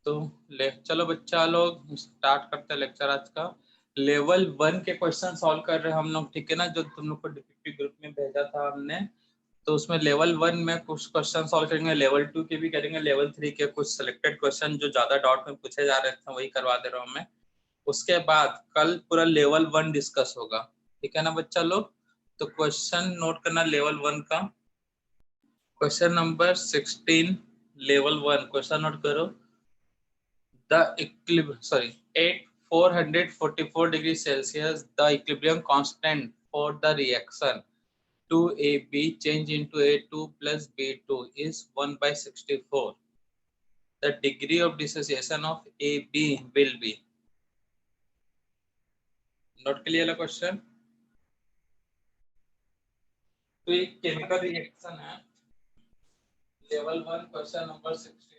तो चलो बच्चा लोग स्टार्ट करते हैं लेक्चर आज का। लेवल 1 के क्वेश्चन सॉल्व कर रहे हैं हम लोग, ठीक है ना, जो तुम लोग को डीपीपी ग्रुप में भेजा था हमने। तो उसमें लेवल 1 में कुछ क्वेश्चन सॉल्व करेंगे, लेवल 2 के भी करेंगे, लेवल 3 के कुछ सिलेक्टेड क्वेश्चन जो ज्यादा डाउट में पूछे जा रहे थे वही करवा दे रहा हूँ मैं। उसके बाद कल पूरा लेवल 1 डिस्कस होगा, ठीक है ना बच्चा लोग। तो क्वेश्चन नोट करना लेवल 1 का। Question number 16 level 1 question note करो। The at 444 degrees Celsius, the equilibrium constant for the reaction 2AB change into A2 plus B2 is 1 by 64. The degree of dissociation of AB will be. Note के लिए वाला question. तो एक chemical reaction है, level 1 question number 16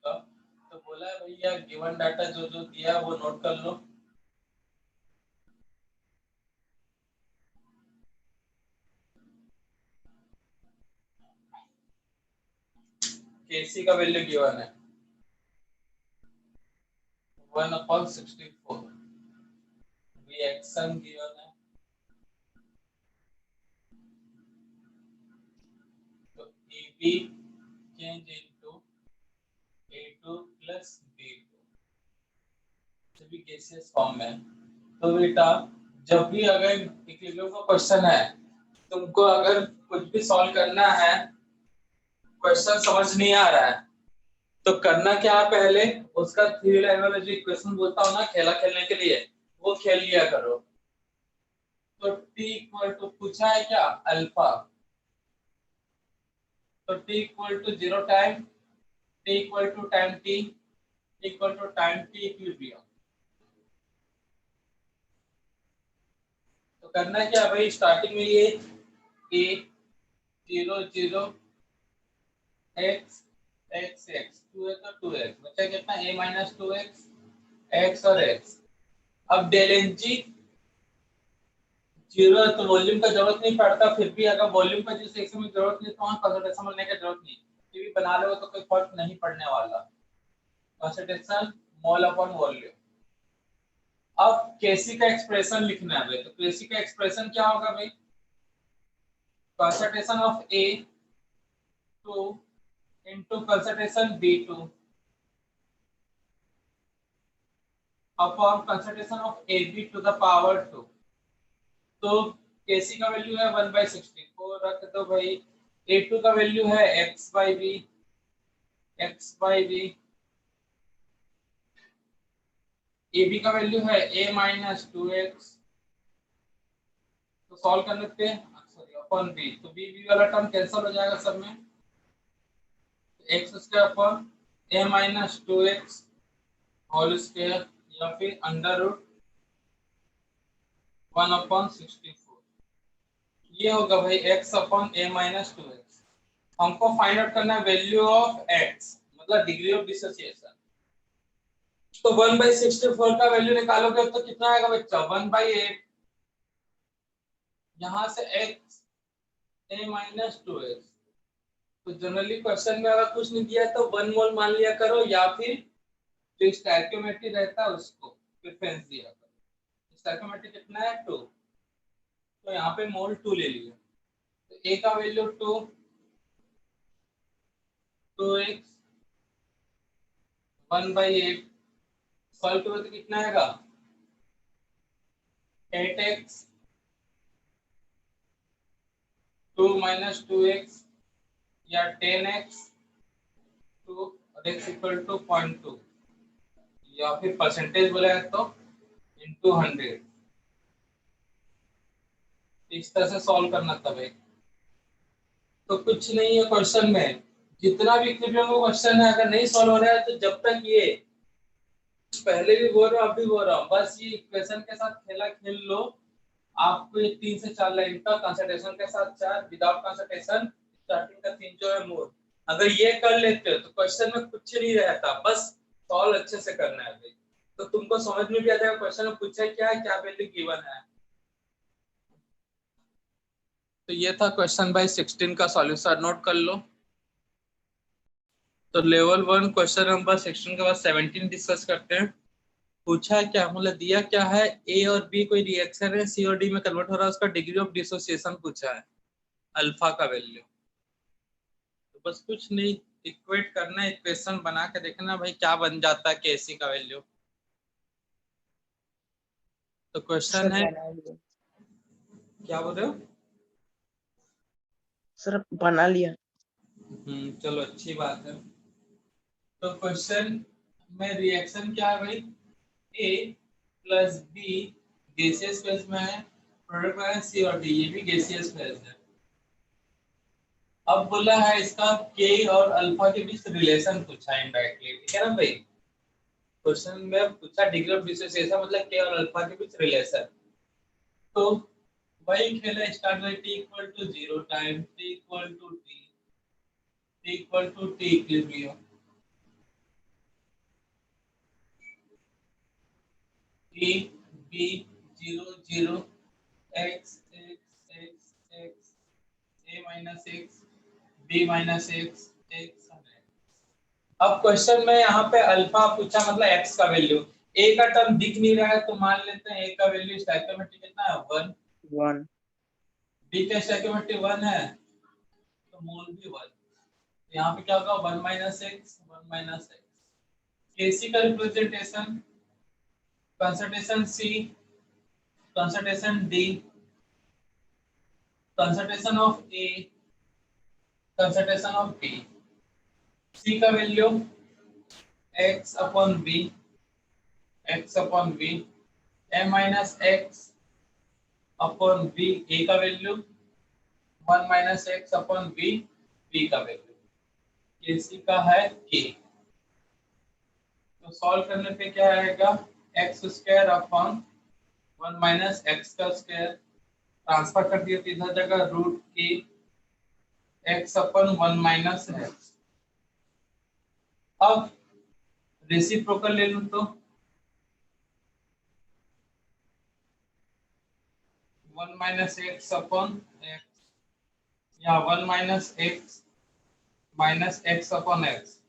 का। तो बोला है भैया गिवन डाटा जो जो दिया वो नोट कर लो। केसी का वैल्यू गिवन है 1/64। रिएक्शन गिवन है, तो AB change into A2 plus B2 सभी गैसियस फॉर्म में। तो बेटा जब भी अगर इक्विलिब्रियम का क्वेश्चन है, तुमको अगर कुछ भी सॉल्व करना है, क्वेश्चन समझ नहीं आ रहा है, तो करना क्या है, पहले उसका थ्री डायमेंशनल इक्वेशन बोलता हूं ना खेला खेलने के लिए, वो खेल लिया करो। तो t इक्वल टू पूछा है क्या, अल्फा। तो t equal to 0 time t equal to time t equal to time t equilibrium. तो करना क्या भाई, स्टार्टिंग में ये a 0 0 x x x 2 है तो 2x बचा कितना a माइनस 2x x और x। अब डेल एन जी 0 है तो वॉल्यूम का जरूरत नहीं पड़ता, फिर भी अगर वॉल्यूम का जिस सेक्शन में जरूरत नहीं तो वहां कंसंट्रेशन लेने की जरूरत नहीं, ये भी बना लो तो कोई फर्क नहीं पड़ने वाला। Concentration mole upon volume. अब केसी का एक्सप्रेशन लिखना है भाई, तो केसी का एक्सप्रेशन क्या होगा भाई, concentration of A2 into concentration B2 upon concentration of AB to the power 2। तो Kc का वैल्यू है 1/64 रख दो भाई। A2 का वैल्यू है x/b AB का वैल्यू है a माइनस 2x। तो सॉल्व करने पे सॉरी अपॉन b, तो b वाला टर्म कैंसिल हो जाएगा सब में, x square upon a minus 2x whole square या फिर अंडर रूट 1/64। ये होगा भाई x upon a minus 2x। हमको फाइंड आउट करना है वैल्यू ऑफ x, मतलब डिग्री ऑफ डिसोसिएशन। तो 1/64 का वैल्यू निकालोगे तो कितना आएगा बच्चा, 1/8। यहाँ से x a माइनस 2x। तो जनरली क्वेश्चन में अगर कुछ नहीं दिया तो 1 मोल मान लिया करो, या फिर जो स्टोइकियोमेट्री रहता है उसको प्रेफरेंस दिया करो। स्टोइकियोमेट्री कितना है 2, तो यहाँ पे मोल 2 ले लिया। तो a का वैल्यू 2x 1/8 सॉल्व करो तो कितना आएगा 8x 2 माइनस 2x या 10x 2 और x इक्वल टू 0.2, या फिर परसेंटेज बोला है तो इनटू 100। इस तरह से सॉल्व करना था भाई। तो कुछ नहीं है क्वेश्चन में, जितना भी इक्विलिब्रियम का क्वेश्चन है अगर नहीं सॉल्व हो रहा है तो जब तक ये पहले भी बोल रहा हूँ अभी बोल रहा हूँ, बस ये इक्वेशन के साथ खेला खेल लो। आपको ये 3 से 4 लाइन का कंसंट्रेशन के साथ 4, विदाउट कंसंट्रेशन स्टार्टिंग का 3 जो है मोर, अगर ये कर लेते हो तो क्वेश्चन में कुछ नहीं रहता, बस सॉल्व अच्छे से करना है भाई। तो तुमको समझ में भी आ जाएगा क्वेश्चन में पूछा क्या है, क्या वैल्यू गिवन है। तो ये था क्वेश्चन बाय 16 का सॉल्यूशन, नोट कर लो। तो लेवल 1 क्वेश्चन नंबर सेक्शन के बाद 17 डिस्कस करते हैं। पूछा है क्या, मतलब दिया क्या है, ए और बी कोई रिएक्शन है, सी और डी में कन्वर्ट हो रहा है, उसका डिग्री ऑफ डिसोसिएशन पूछा है, अल्फा का वैल्यू। तो बस कुछ नहीं, इक्वेट करना है, इक्वेशन बना के देखना भाई क्या बन जाता है केसी का वैल्यू। तो क्वेश्चन सर है, बना लिया। क्या बोल रहे हो? सर बना लिया। चलो अच्छी बात है। तो क्वेश्चन में रिएक्शन क्या है भाई, ए प्लस बी गैसियस फेज में है, प्रोडक्ट में है सी और डी, ये भी गैसियस फेज है। अब बोला है इसका के और अल्फा के बीच रिलेशन पूछा है इनडायरेक्टली, ठीक है ना भाई। क्वेश्चन में पूछा डिग्री ऑफ डिसोसिएशन, मतलब के और अल्फा के बीच रिलेशन। तो वही खेल है, start by t equal to 0 time t equal to t equal to t equilibrium, a b 0 0 x x x x a minus x b minus x x। अब question में यहाँ पे अल्फा पूछा, मतलब x का वैल्यू, a का term दिख नहीं रहा है तो मान लेते हैं a का वैल्यू स्टोइकियोमेट्रिक कितना है 1, 1 b का स्टोइकियोमेट्रिक 1 है तो मोल भी 1। यहाँ पे क्या होगा 1 minus x 1 minus x. KC का representation concentration C, concentration D, concentration of A, concentration of B. C का value x upon B, x upon B, A minus x upon B, A का value 1 minus x upon B, B का value. KC का है K. तो solve करने पे क्या आएगा, x square upon 1 minus x का स्क्वायर, ट्रांसफर कर दिया तो इधर जगह रूट के एक्स अपन 1 माइनस एक्स। अब रेसिप्रोकल ले लूं तो 1 माइनस एक्स अपन एक्स, या 1 माइनस एक्स अपन एक्स,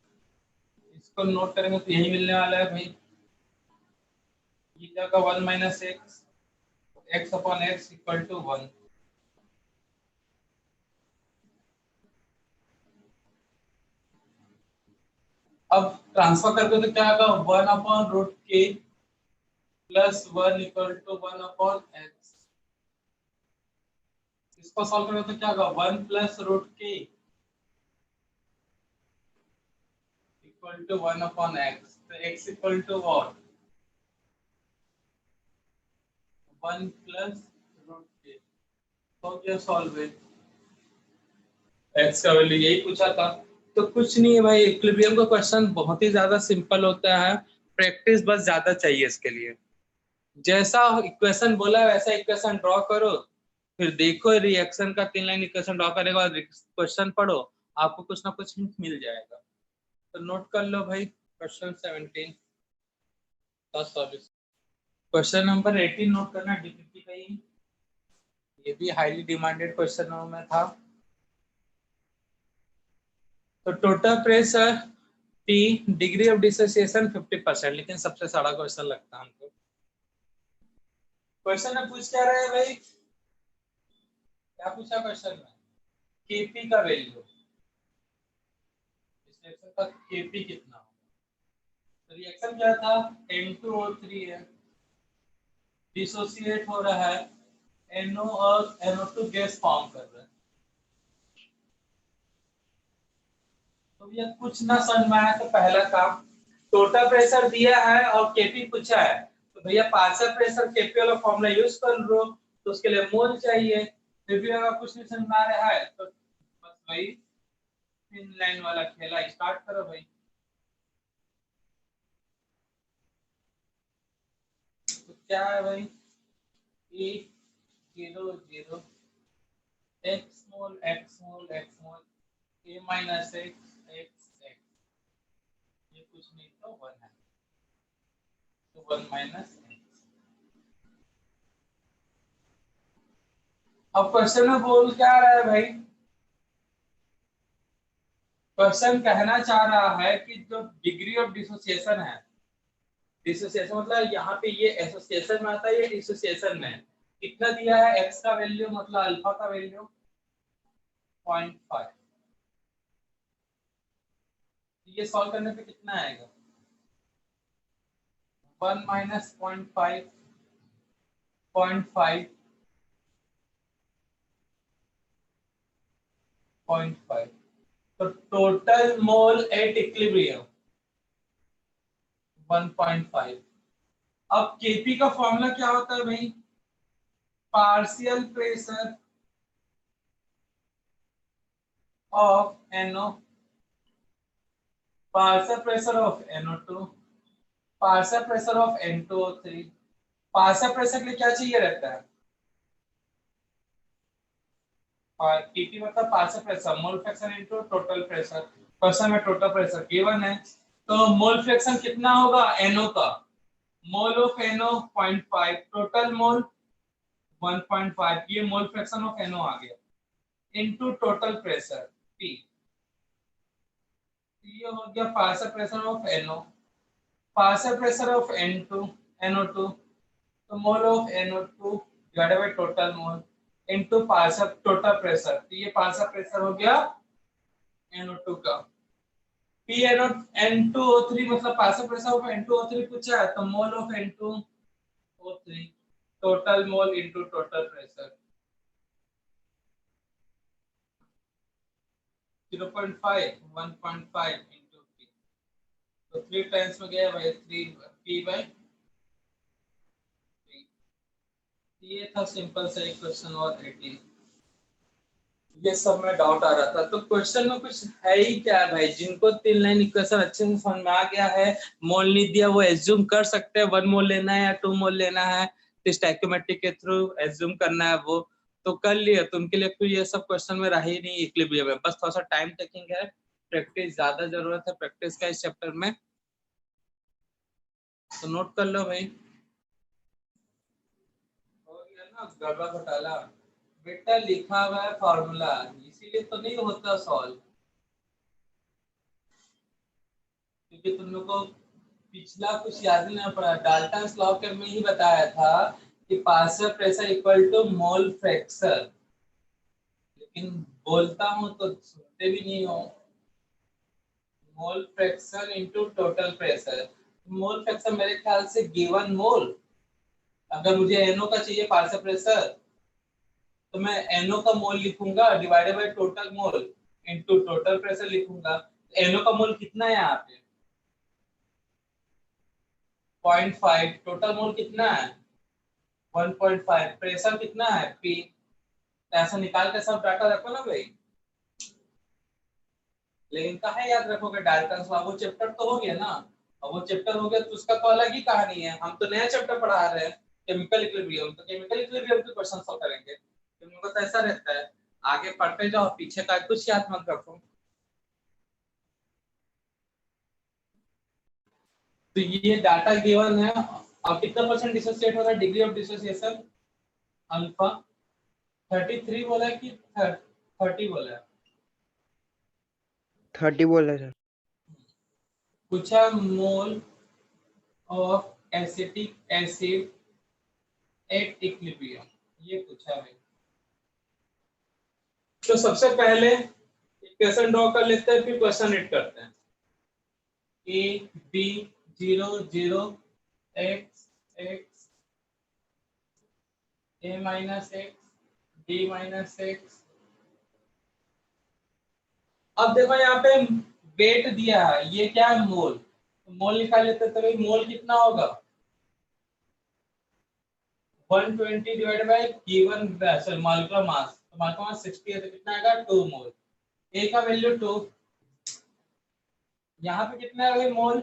इसको नोट करेंगे तो यही मिलने वाला है भाई। ये जगह 1 minus x, x upon x equal to 1। अब ट्रांसफर करके तो क्या आएगा 1 अपॉन रूट के plus 1 equal to 1 upon x. इसको सॉल्व करें तो क्या होगा 1 प्लस रूट के इक्वल टू 1 अपॉन एक्स। तो x equal to what 1 plus root के। तो क्या सॉल्व है, x का वैल्यू यही पूछा था। तो कुछ नहीं है भाई, इक्विलिब्रियम का क्वेश्चन बहुत ही ज्यादा सिंपल होता है, प्रैक्टिस बस ज्यादा चाहिए इसके लिए। जैसा इक्वेशन बोला है वैसा इक्वेशन ड्रॉ करो, फिर देखो रिएक्शन का 3 लाइन इक्वेशन ड्रॉ करने के बाद क्वेश्चन पढ़ो, आपको कुछ ना कुछ हिंट मिल जाएगा। तो नोट कर लो भाई क्वेश्चन 17 का सॉल्यूशन। क्वेश्चन नंबर 18 नोट करना, डीपीपी का ही, ये भी हाईली डिमांडेड क्वेश्चनों में था। तो total pressure T, degree of dissociation 50%, लेकिन सबसे सारा क्वेश्चन लगता है हमको। क्वेश्चन में पूछ क्या रहे हैं भाई, क्या पूछा क्वेश्चन में, केपी का वैल्यू, इस रिएक्शन का केपी कितना होगा। तो रिएक्शन क्या था, N2O3 है, डिसोसिएट हो रहा है, NO और NO2 गैस फॉर्म कर रहा है। तो ये कुछ ना समझ में आया तो पहला काम, टोटल प्रेशर दिया है और केपी पूछा है, तो भैया पार्शियल प्रेशर केपी वाला फॉर्मूला यूज कर लो, तो उसके लिए मोल चाहिए। फिर भी अगर कुछ नहीं समझ में आ रहा है तो बस वही 3 लाइन वाला खेला स्टार्ट करो भाई। तो क्या है भाई, E 0 0 x mole x mole x mole a minus x x x, ये कुछ नहीं तो 1 है, तो 1 माइनस x। अब क्वेश्चन में बोल क्या रहा है भाई, क्वेश्चन कहना चाह रहा है कि जो डिग्री ऑफ डिसोसिएशन है, डिसोसिएशन मतलब यहाँ पे ये एसोसिएशन में आता है, ये डिसोसिएशन में कितना दिया है, एक्स का वैल्यू मतलब अल्फा का वैल्यू 0.5। ये सॉल्व करने पे कितना आएगा, 1 माइनस 0.5 0.5 0.5, तो टोटल मोल एट इक्विलिब्रियम 1.5। अब केपी का फॉर्मूला क्या होता है भाई, partial pressure of NO, partial pressure of NO2, partial pressure of N2O3। Partial pressure के लिए क्या चाहिए रहता है, और केपी मतलब partial pressure, mole fraction into total pressure. Question में टोटल प्रेशर गिवन है, तो मोल फ्रैक्शन कितना होगा NO का, mole of NO 0.5, total mole 1.5, ये मोल फ्रैक्शन ऑफ NO आ गया, इनटू टोटल प्रेशर P, ये हो गया partial pressure of NO, partial pressure of NO2, तो mole of NO2 divided by total mole into partial total pressure, तो ये partial pressure हो गया NO2 का। N2O3 मतलब पार्शियल प्रेशर ऑफ N2O3 पूछा है, तो mole of N2O3 total mole into total pressure 0.5 1.5 into P, तो 3 टाइम्स में गया भाई 3 P बाय 3। ये था सिंपल सा एक क्वेश्चन और 18। ये सब में डाउट आ रहा था, तो क्वेश्चन में कुछ है ही क्या भाई, जिनको 3 लाइन इक्वेशन अच्छे से समझ में आ गया है, मोल नहीं दिया, वो एज्यूम कर सकते हैं 1 मोल लेना है या 2 मोल लेना है, तो स्टोइकियोमेट्रिक के थ्रू एज्यूम करना है वो तो कर लिया, तो उनके लिए फिर ये सब क्वेश्चन में रहा ही नहीं इक्विलिब्रियम में, बस थोड़ा सा टाइम टेकिंग है, प्रैक्टिस ज्यादा जरूरत है प्रैक्टिस का इस चैप्टर में, तो नोट कर लो भाई। हो गया ना गड़बड़ घोटाला, बेटा लिखा हुआ है फॉर्मूला, इसीलिए तो नहीं होता सॉल्व, क्योंकि तुम लोग को पिछला कुछ याद नहीं पड़ा, डाल्टन्स लॉ के में ही बताया था कि partial pressure equal to mole fraction, लेकिन बोलता हूं तो सुनते भी नहीं हो, mole fraction into total pressure, mole fraction मेरे ख्याल से गिवन मोल, अगर मुझे NO का चाहिए पार्शियल प्रेशर, तो मैं NO का मोल लिखूंगा divided by total mole into total pressure लिखूंगा, NO का मोल कितना है यहाँ पे 0.5, टोटल मोल कितना है 1.5, प्रेशर कितना है P, ऐसा निकाल के सब डाटा रखो ना भाई, लेकिन कहाँ याद रखोगे डाल्टन्स लॉ, वो चैप्टर तो हो गया ना, और वो चैप्टर हो गया तो उसका तो अलग ही कहानी है, हम तो नया चैप्टर पढ़ा रहे हैं केमिकल इक्विलिब्रियम, तो केमिकल इक्विलिब्रियम के क्वेश्चन सॉल्व करेंगे, तुम लोगों को तो ऐसा रहता है, आगे पढ़ते जाओ पीछे का कुछ याद मत रखो। तो ये डाटा गिवन है, अब कितना परसेंट डिसोसिएट हो रहा है, डिग्री ऑफ डिसोसिएशन अल्फा 33 बोला है कि 30 बोला है, 30 बोला सर। पूछा mole of acetic acid at equilibrium, ये पूछा है। तो सबसे पहले इक्वेशन ड्रॉ कर लेते हैं, फिर क्वेश्चन रीड करते हैं। A b 0 0 x x a minus x d minus x. अब देखो यहाँ पे वेट दिया है, ये क्या है मोल, तो मोल निकाल लेते हैं, तो भाई मोल कितना होगा 120 divided by given sorry molecular mass, तो मॉलिक्यूलर मास 60 है, तो कितना आएगा 2 मोल, ए का वैल्यू 2, यहाँ पे कितना है भाई mole,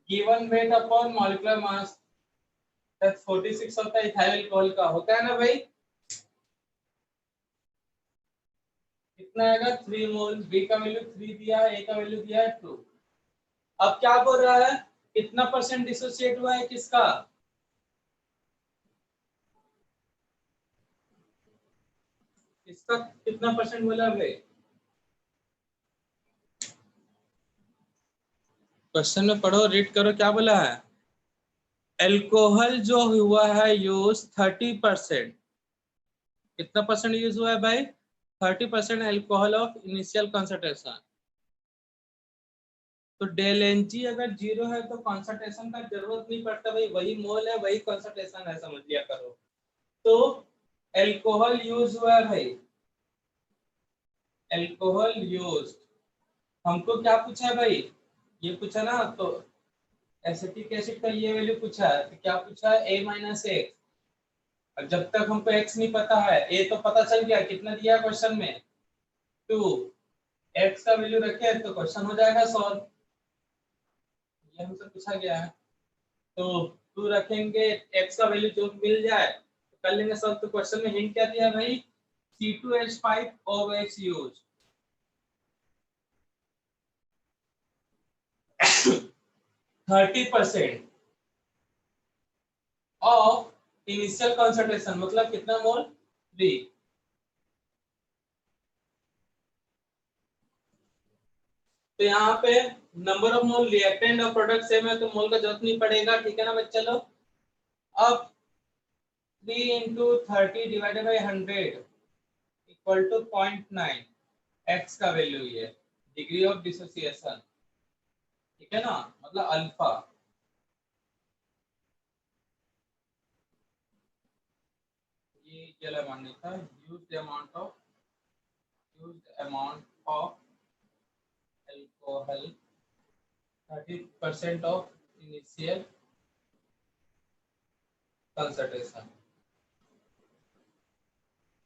given weight upon molecular mass, that 46 होता है इथाइल अल्कोहल का, होता है ना भाई, कितना आएगा 3 मोल, बी का वैल्यू 3 दिया है, ए का वैल्यू दिया है 2। अब क्या बोल रहा है, कितना परसेंट डिसोसिएट हुआ है किसका, इसका कितना परसेंट बोला भाई क्वेश्चन में पढ़ो, रीड करो, क्या बोला है। एल्कोहल जो हुआ है यूज 30%, कितना परसेंट यूज हुआ है भाई, 30% एल्कोहल ऑफ इनिशियल कंसंट्रेशन। तो डेल एन जी अगर 0 है तो कंसंट्रेशन का जरूरत नहीं पड़ता भाई, वही मोल है वही कंसंट्रेशन है, समझ लिया करो। तो एल्कोहल यूज हुआ है भाई, एल्कोहल यूज, हमको क्या पूछा है भाई, ये पूछा ना, तो एसिटिक एसिड का ये वैल्यू पूछा है, तो क्या पूछा है, a माइनस एक्स। और जब तक हमको x नहीं पता है, a तो पता चल गया, कितना दिया क्वेश्चन में 2, x का वैल्यू रखे तो क्वेश्चन हो जाएगा सॉल्व, ये हमसे पूछा गया है। तो 2 रखेंगे, x का वैल्यू जो मिल जाए तो कर लेंगे सॉल्व। तो क्वेश्चन में हिंट क्या दिया है भाई, C2H5OH use 30% of initial concentration, मतलब कितना मोल, 3। तो यहाँ पे नंबर ऑफ मोल, रिएक्टेंट और प्रोडक्ट सेम है तो मोल का जरूरत नहीं पड़ेगा, ठीक है ना बच्चा लोग। अब 3 into 30 divided by 100 equal to 0.9, x का वैल्यू ये डिग्री ऑफ डिसोसिएशन, ठीक है ना, मतलब अल्फा। ये क्या मानने था, used amount of alcohol 30% of initial concentration.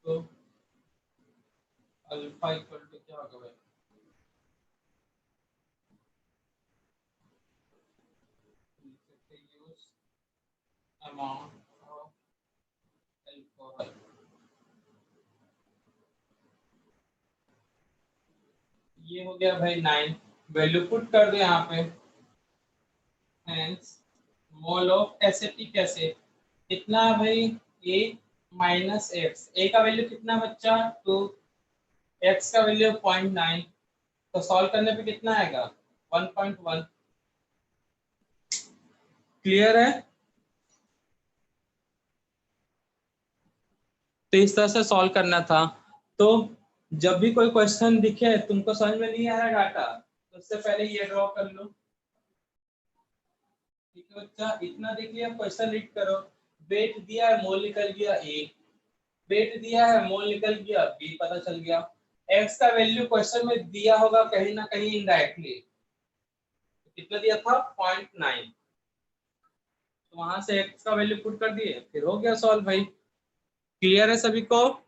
तो अल्फा इक्वल टू क्या होगा भाई, यूज अमाउंट ऑफ एल्कोहल, ये हो गया भाई 9, वैल्यू पुट कर दो यहाँ पे, hence mole of acetic acid कितना है भाई, a माइनस एक्स, a का वैल्यू कितना बच्चा 2, x का वैल्यू 0.9, तो सॉल्व करने पे कितना आएगा 1.1। क्लियर है। तो इस तरह से सॉल्व करना था। तो जब भी कोई क्वेश्चन दिखे तुमको समझ में नहीं आ रहा डाटा, तो उससे पहले ये ड्रॉ कर लो, ठीक है बच्चा, इतना देख लिया, क्वेश्चन रीड करो। वेट दिया है, मोल निकल गया ए, वेट दिया है, मोल निकल गया बी, पता चल गया। एक्स का वैल्यू क्वेश्चन में दिया होगा कहीं ना कहीं इनडायरेक्टली, कितना दिया था 0.9, तो वहां से एक्स का वैल्यू पुट कर दिए, फिर हो गया सॉल्व भाई। क्लियर है सभी को।